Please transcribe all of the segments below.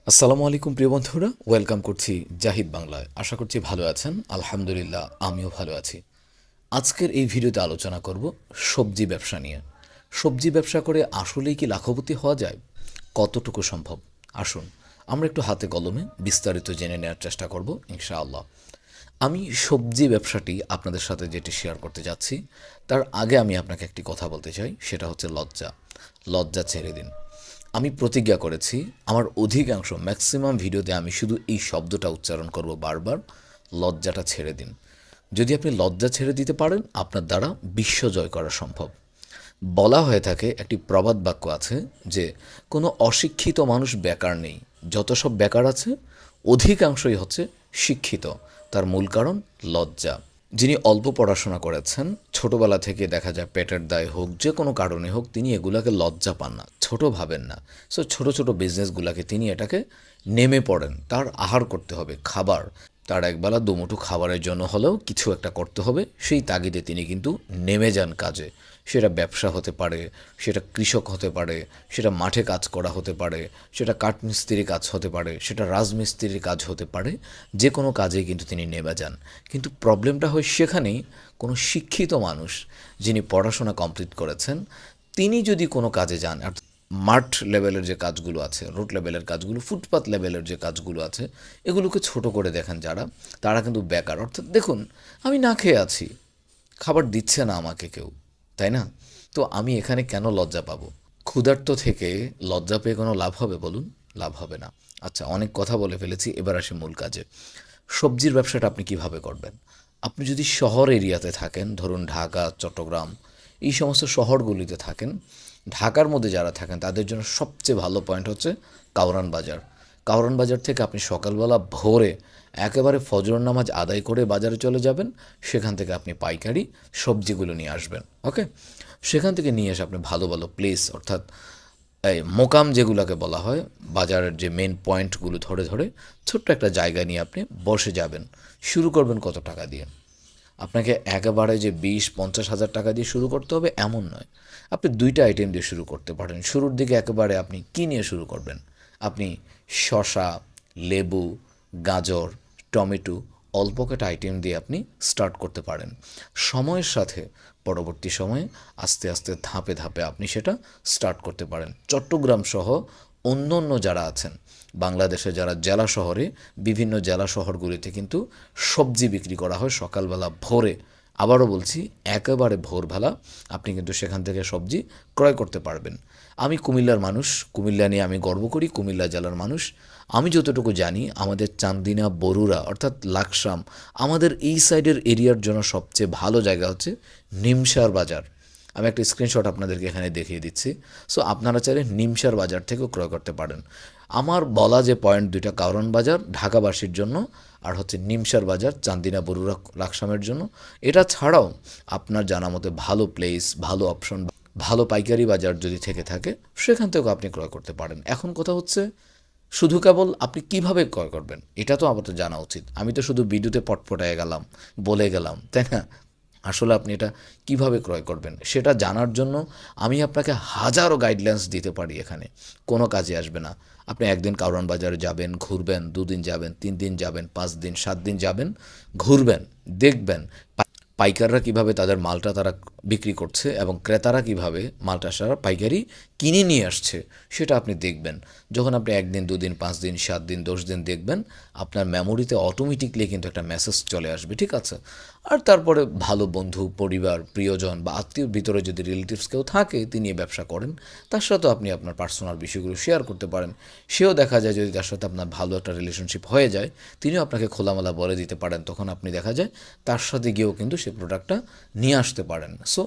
আসসালামু আলাইকুম প্রিয় বন্ধুরা, ওয়েলকাম করছি জাহিদ বাংলায়। আশা করছি ভালো আছেন। আলহামদুলিল্লাহ, আমিও ভালো আছি। আজকের এই ভিডিওতে আলোচনা করব সবজি ব্যবসা নিয়ে। সবজি ব্যবসা করে আসলেই কি লাখপতি হওয়া যায়? কতটুকু সম্ভব? আসুন আমরা একটু হাতে কলমে বিস্তারিত জেনে নেওয়ার চেষ্টা করব ইনশাআল্লাহ। আমি সবজি ব্যবসাটি আপনাদের সাথে যেটি শেয়ার করতে যাচ্ছি, তার আগে আমি আপনাকে একটি কথা বলতে চাই, সেটা হচ্ছে লজ্জা। লজ্জা ছেড়ে দিন। আমি প্রতিজ্ঞা করেছি, আমার অধিকাংশ ম্যাক্সিমাম ভিডিওতে আমি শুধু এই শব্দটা উচ্চারণ করব বারবার, লজ্জাটা ছেড়ে দিন। যদি আপনি লজ্জা ছেড়ে দিতে পারেন, আপনার দ্বারা বিশ্ব জয় করা সম্ভব। বলা হয়ে থাকে, একটি প্রবাদ বাক্য আছে যে কোনো অশিক্ষিত মানুষ বেকার নেই, যত সব বেকার আছে অধিকাংশই হচ্ছে শিক্ষিত। তার মূল কারণ লজ্জা। যিনি অল্প পড়াশোনা করেছেন, ছোটবেলা থেকে দেখা যায় পেটের দায় হোক, যে কোনো কারণে হোক, তিনি এগুলাকে লজ্জা পান না, ছোট ভাবেন না। সো ছোট ছোট বিজনেসগুলোকে তিনি এটাকে নেমে পড়েন। তার আহার করতে হবে, খাবার, তার একবেলা দুমুঠো খাবারের জন্য হলেও কিছু একটা করতে হবে, সেই তাগিদে তিনি কিন্তু নেমে যান কাজে। সেটা ব্যবসা হতে পারে, সেটা কৃষক হতে পারে, সেটা মাঠে কাজ করা হতে পারে, সেটা কাঠমিস্ত্রির কাজ হতে পারে, সেটা রাজমিস্ত্রির কাজ হতে পারে। যে কোনো কাজেই কিন্তু তিনি নেমে যান। কিন্তু প্রবলেমটা হয় সেখানেই, কোনো শিক্ষিত মানুষ যিনি পড়াশোনা কমপ্লিট করেছেন, তিনি যদি কোনো কাজে যান, আর মাঠ লেভেলের যে কাজগুলো আছে, রোড লেভেলের কাজগুলো, ফুটপাথ লেভেলের যে কাজগুলো আছে, এগুলোকে ছোট করে দেখেন যারা, তারা কিন্তু বেকার। অর্থাৎ দেখুন, আমি না খেয়ে আছি, খাবার দিচ্ছে না আমাকে কেউ, তাই না? তো আমি এখানে কেন লজ্জা পাবো? ক্ষুধার্ত থেকে লজ্জা পেয়ে কোনো লাভ হবে বলুন? লাভ হবে না। আচ্ছা, অনেক কথা বলে ফেলেছি, এবার আসি মূল কাজে। সবজির ব্যবসাটা আপনি কিভাবে করবেন? আপনি যদি শহর এরিয়াতে থাকেন, ধরুন ঢাকা, চট্টগ্রাম, এই সমস্ত শহরগুলিতে থাকেন, ঢাকার মধ্যে যারা থাকেন তাদের জন্য সবচেয়ে ভালো পয়েন্ট হচ্ছে কাউরান বাজার। কাউরান বাজার থেকে আপনি সকালবেলা ভোরে একেবারে ফজর নামাজ আদায় করে বাজারে চলে যাবেন। সেখান থেকে আপনি পাইকারি সবজিগুলো নিয়ে আসবেন। ওকে, সেখান থেকে নিয়ে এসে আপনি ভালো ভালো প্লেস, অর্থাৎ এই মোকাম যেগুলোকে বলা হয়, বাজারের যে মেন পয়েন্টগুলো ধরে ধরে ছোট্ট একটা জায়গা নিয়ে আপনি বসে যাবেন। শুরু করবেন কত টাকা দিয়ে? আপনাকে একেবারে যে 20-50 হাজার টাকা দিয়ে শুরু করতে হবে এমন নয়। আপনি দুইটা আইটেম দিয়ে শুরু করতে পারেন। শুরুর দিকে একেবারে আপনি কী নিয়ে শুরু করবেন? আপনি শসা, লেবু, গাজর, টমেটো, অল্প কটা আইটেম দিয়ে আপনি স্টার্ট করতে পারেন। সময়ের সাথে পরবর্তী সময়ে আস্তে আস্তে ধাপে ধাপে আপনি সেটা স্টার্ট করতে পারেন। চট্টগ্রাম সহ অন্য অন্য যারা আছেন, বাংলাদেশে যারা জেলা শহরে, বিভিন্ন জেলা শহরগুলিতে কিন্তু সবজি বিক্রি করা হয় সকালবেলা ভোরে। আবারও বলছি, একেবারে ভোরবেলা আপনি কিন্তু সেখান থেকে সবজি ক্রয় করতে পারবেন। আমি কুমিল্লার মানুষ, কুমিল্লা নিয়ে আমি গর্ব করি, কুমিল্লা জেলার মানুষ। আমি যতটুকু জানি, আমাদের চান্দিনা, বরুড়া অর্থাৎ লাকসাম, আমাদের এই সাইডের এরিয়ার জন্য সবচেয়ে ভালো জায়গা হচ্ছে নিমসার বাজার। আমি একটা স্ক্রিনশট আপনাদেরকে এখানে দেখিয়ে দিচ্ছি। সো আপনারা চাইলে নিমসার বাজার থেকেও ক্রয় করতে পারেন। আমার বলা যে পয়েন্ট দুইটা, কারণ বাজার ঢাকাবাসীর জন্য, আর হচ্ছে নিমসার বাজার চান্দিনা, বরুড়া, লাকসামের জন্য। এটা ছাড়াও আপনার জানা মতে ভালো প্লেস, ভালো অপশন, ভালো পাইকারি বাজার যদি থেকে থাকে, সেখান থেকেও আপনি ক্রয় করতে পারেন। এখন কথা হচ্ছে, শুধু কেবল আপনি কিভাবে ক্রয় করবেন এটা তো আমাদের জানা উচিত। আমি তো শুধু বিদ্যুতে পটপটায় গেলাম, বলে গেলাম, তাই না? আসলে আপনি এটা কিভাবে ক্রয় করবেন সেটা জানার জন্য আমি আপনাকে হাজারো গাইডলাইন্স দিতে পারি, এখানে কোনো কাজে আসবে না। আপনি একদিন কারওয়ান বাজারে যাবেন, ঘুরবেন, 2 দিন যাবেন, 3 দিন যাবেন, 5 দিন, 7 দিন যাবেন, ঘুরবেন, দেখবেন পাইকাররা কিভাবে তাদের মালটা তারা বিক্রি করছে এবং ক্রেতারা কিভাবে মালটা সারা পাইকারি কিনে নিয়ে আসছে, সেটা আপনি দেখবেন। যখন আপনি 1 দিন, 2 দিন, 5 দিন, 7 দিন, 10 দিন দেখবেন, আপনার মেমোরিতে অটোমেটিকলি কিন্তু একটা মেসেজ চলে আসবে, ঠিক আছে? আর তারপরে ভালো বন্ধু, পরিবার, প্রিয়জন বা আত্মীয়র ভিতরে যদি রিলেটিভস কেউ থাকে, তিনি ব্যবসা করেন, তার সাথেও আপনি আপনার পার্সোনাল বিষয়গুলো শেয়ার করতে পারেন। সেও দেখা যায়, যদি তার সাথে আপনার ভালো একটা রিলেশনশিপ হয়ে যায়, তিনিও আপনাকে খোলামেলা বলে দিতে পারেন। তখন আপনি দেখা যায় তার সাথে গিয়েও কিন্তু সেই প্রোডাক্টটা নিয়ে আসতে পারেন। সো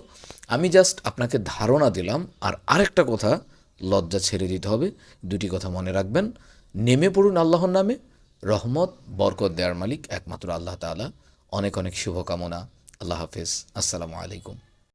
আমি জাস্ট আপনাকে ধারণা দিলাম। আর আরেকটা কথা, লজ্জা ছেড়ে দিতে হবে। দুটি কথা মনে রাখবেন, নেমে পড়ুন আল্লাহর নামে। রহমত, বরকত দেওয়ার মালিক একমাত্র আল্লাহ তাআলা। অনেক অনেক শুভকামনা। আল্লাহ হাফেজ। আসসালামু আলাইকুম।